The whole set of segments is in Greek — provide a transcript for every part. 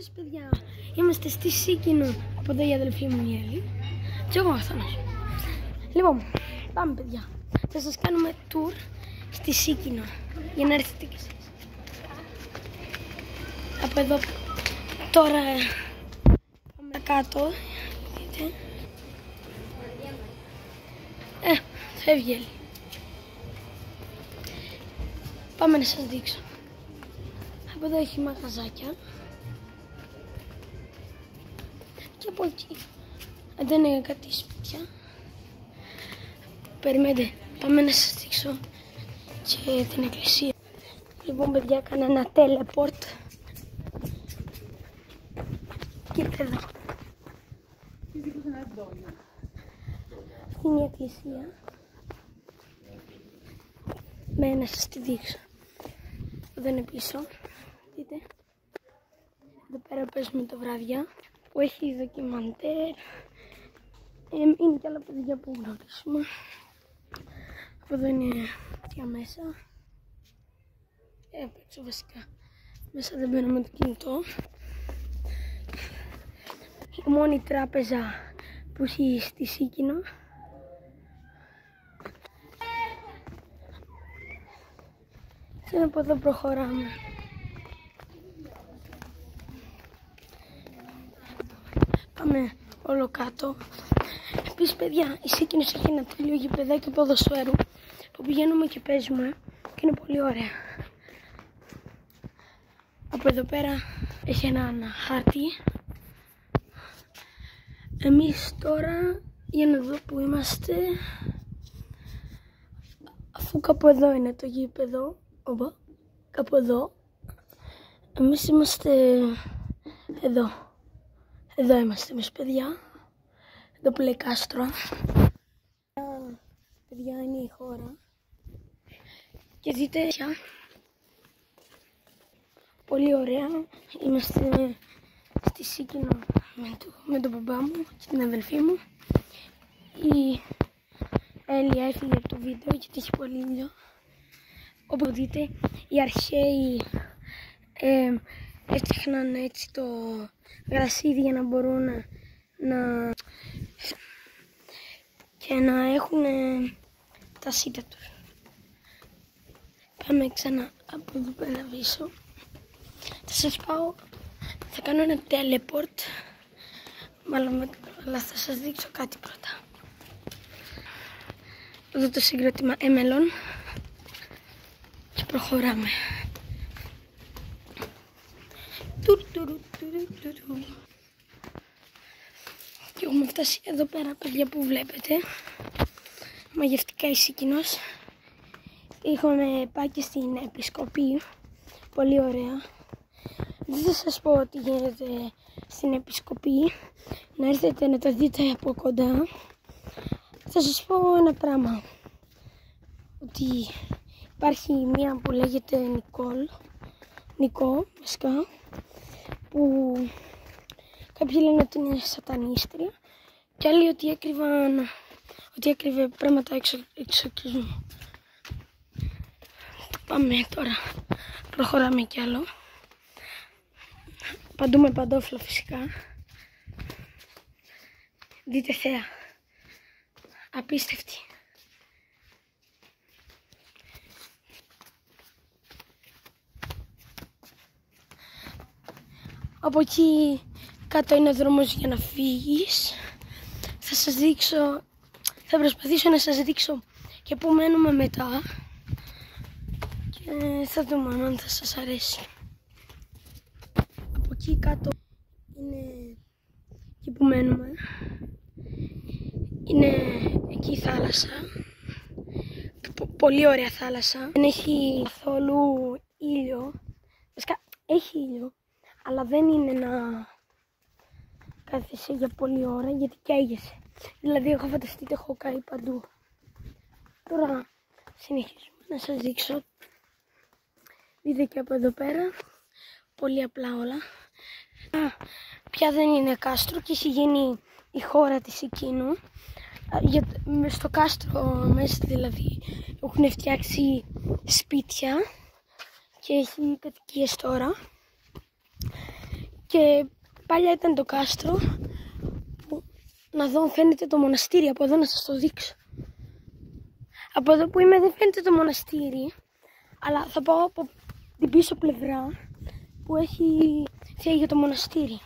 Παιδιά, είμαστε στη Σίκινο. Από εδώ η αδελφή μου η Έλλη και εγώ ο Θάνος. Λοιπόν, πάμε παιδιά. Θα σας κάνουμε tour στη Σίκινο για να έρθετε κι εσείς. Από εδώ τώρα πάμε κάτω. Δείτε. Φεύγει η Έλλη. Πάμε να σας δείξω. Από εδώ έχει μαγαζάκια. Και από εκεί. Εδώ είναι κάτι σπίτια. Περιμένετε, πάμε να σας δείξω και την εκκλησία. Λοιπόν παιδιά, έκανα ένα teleport. Κοίτα εδώ. Αυτή είναι η εκκλησία. Να σας τη δείξω. Εδώ είναι πίσω. Δείτε. Εδώ πέρα παίζουμε το βράδια. Που έχει ντοκιμαντέρ. Είναι και άλλα παιδιά που γνωρίζουμε. Εδώ είναι για μέσα. Έξω βασικά. Μέσα δεν μπαίνω με το κινητό. Η μόνη τράπεζα που έχει στη Σίκινο. Και από εδώ προχωράμε. Πάμε όλο κάτω. Επίσης παιδιά, η Σίκινος έχει ένα τέλειο γηπεδάκι ποδοσφαίρου που πηγαίνουμε και παίζουμε και είναι πολύ ωραία. Από εδώ πέρα έχει ένα χάρτη. Εμείς τώρα, για να δω που είμαστε, αφού κάπου εδώ είναι το γήπεδο, κάπου εδώ, εμείς είμαστε εδώ. Εδώ είμαστε εμείς παιδιά. Εδώ που λέει κάστρο. Παιδιά, είναι η χώρα. Και δείτε, πολύ ωραία. Είμαστε στη Σίκινο με τον μπαμπά μου και την αδελφή μου. Η Έλλη έφυγε από το βίντεο γιατί έχει πολύ ήλιο. Όπως δείτε, οι αρχαίοι έφτιαχναν έτσι το γρασίδι για να μπορούν και να έχουν τα σίτα τους. Πάμε ξανά από εδώ πέρα πίσω. Θα σας πάω, θα κάνω ένα teleport, αλλά θα σας δείξω κάτι πρώτα. Εδώ το συγκρότημα έμελον και προχωράμε. Και έχουμε φτάσει εδώ πέρα παιδιά που βλέπετε. Μαγευτικά η Σίκινος. Είχαμε πάει και στην επισκοπή. Πολύ ωραία. Δεν θα σας πω τι γίνεται στην επισκοπή. Να έρθετε να το δείτε από κοντά. Θα σας πω ένα πράγμα. Ότι υπάρχει μία που λέγεται Νικό βασικά. Που κάποιοι λένε ότι είναι σατανίστρια και άλλοι ότι έκρυβε πράγματα εξορκισμού. Πάμε τώρα, προχωράμε κι άλλο. Παντού με παντόφλα φυσικά. Δείτε θέα, απίστευτη. Από εκεί κάτω είναι ο δρόμος για να φύγεις. Θα προσπαθήσω να σας δείξω και πού μένουμε μετά. Και θα δούμε αν θα σας αρέσει. Από εκεί κάτω είναι εκεί που μένουμε. Είναι εκεί η θάλασσα. Πολύ ωραία θάλασσα. Δεν έχει καθόλου ήλιο. Βασικά έχει ήλιο. Αλλά δεν είναι να κάθεσαι για πολλή ώρα γιατί καίγεσαι. Δηλαδή έχω φανταστεί ότι έχω καεί παντού. Τώρα συνεχίζουμε να σας δείξω. Δείτε και από εδώ πέρα. Πολύ απλά όλα. Πια δεν είναι κάστρο και έχει γίνει η χώρα της Σίκινου. Στο κάστρο μέσα δηλαδή έχουν φτιάξει σπίτια και έχει κατοικίες τώρα. Και παλιά ήταν το κάστρο. Να δω αν φαίνεται το μοναστήρι, από εδώ να σας το δείξω. Από εδώ που είμαι δεν φαίνεται το μοναστήρι, αλλά θα πάω από την πίσω πλευρά που έχει θέα για το μοναστήρι.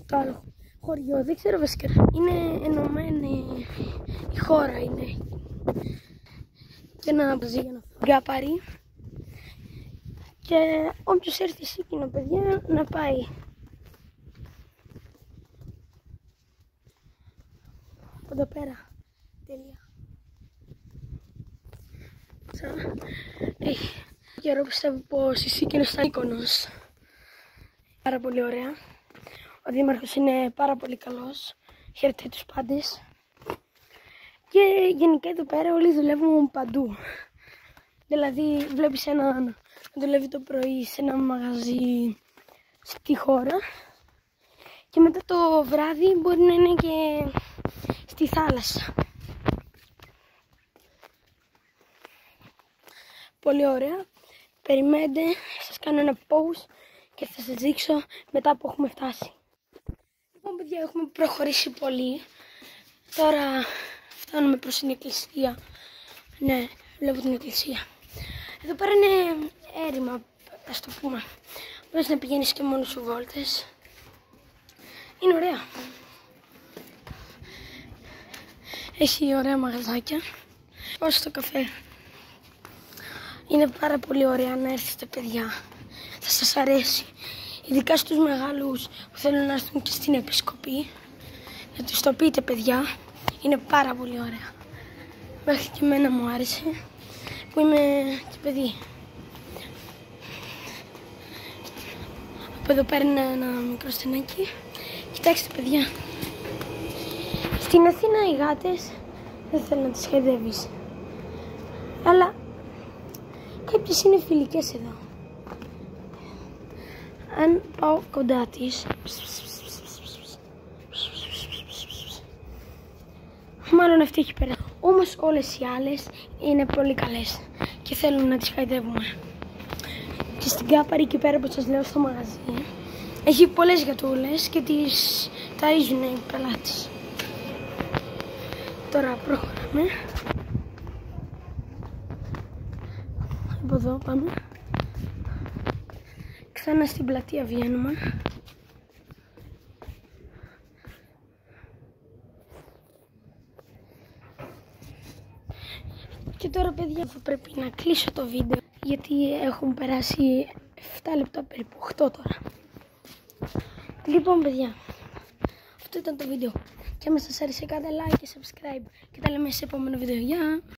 Το άλλο χωριό, δεν ξέρω βασικά, είναι ενωμένη η χώρα είναι. Και να ζει για να γκάπαρει. Και όποιος έρθει Σίκινο, παιδιά, να πάει. Από εδώ πέρα. Τέλεια. Έχει καιρό πιστεύω πως η Σίκινος ήταν Μύκονος. Πάρα πολύ ωραία. Ο δήμαρχος είναι πάρα πολύ καλός. Χαιρετάει τους πάντες. Και γενικά εδώ πέρα όλοι δουλεύουν παντού. Δηλαδή βλέπεις έναν να δουλεύει το πρωί σε ένα μαγαζί στη χώρα και μετά το βράδυ μπορεί να είναι και στη θάλασσα. Πολύ ωραία. Περιμένετε, σας κάνω ένα pause και θα σας δείξω μετά που έχουμε φτάσει. Λοιπόν παιδιά, έχουμε προχωρήσει πολύ. Τώρα φτάνουμε προς την εκκλησία. Ναι, βλέπω την εκκλησία. Εδώ πέρα είναι έρημα, ας το πούμε. Μπορείς να πηγαίνεις και μόνος σου βόλτες. Είναι ωραία. Έχει ωραία μαγαζάκια. Όσο το καφέ. Είναι πάρα πολύ ωραία να έρθετε παιδιά. Θα σας αρέσει. Ειδικά στους μεγάλους που θέλουν να έρθουν και στην επισκοπή. Να τους το πείτε παιδιά. Είναι πάρα πολύ ωραία. Μέχρι και εμένα μου άρεσε. Που είμαι και παιδί. Από εδώ πέρα είναι ένα μικρό στενάκι. Κοιτάξτε παιδιά. Στην Αθήνα οι γάτες δεν θέλω να τις χαϊδεύεις. Αλλά κάποιες είναι φιλικές εδώ. Αν πάω κοντά της, μάλλον αυτή έχει πέρα. Όμως όλες οι άλλες είναι πολύ καλές και θέλουν να τις χαϊδεύουμε. Και στην Κάπαρη εκεί πέρα που σας λέω στο μαγαζί έχει πολλές γατούλες και τις ταΐζουν οι πελάτες. Τώρα προχωράμε. Από εδώ πάμε. Ξανά στην πλατεία βγαίνουμε. Και τώρα παιδιά θα πρέπει να κλείσω το βίντεο γιατί έχουν περάσει 7 λεπτά περίπου, 8 τώρα. Λοιπόν παιδιά, αυτό ήταν το βίντεο. Και άμα σας άρεσε κάντε like και subscribe και τα λέμε σε επόμενο βίντεο. Γεια!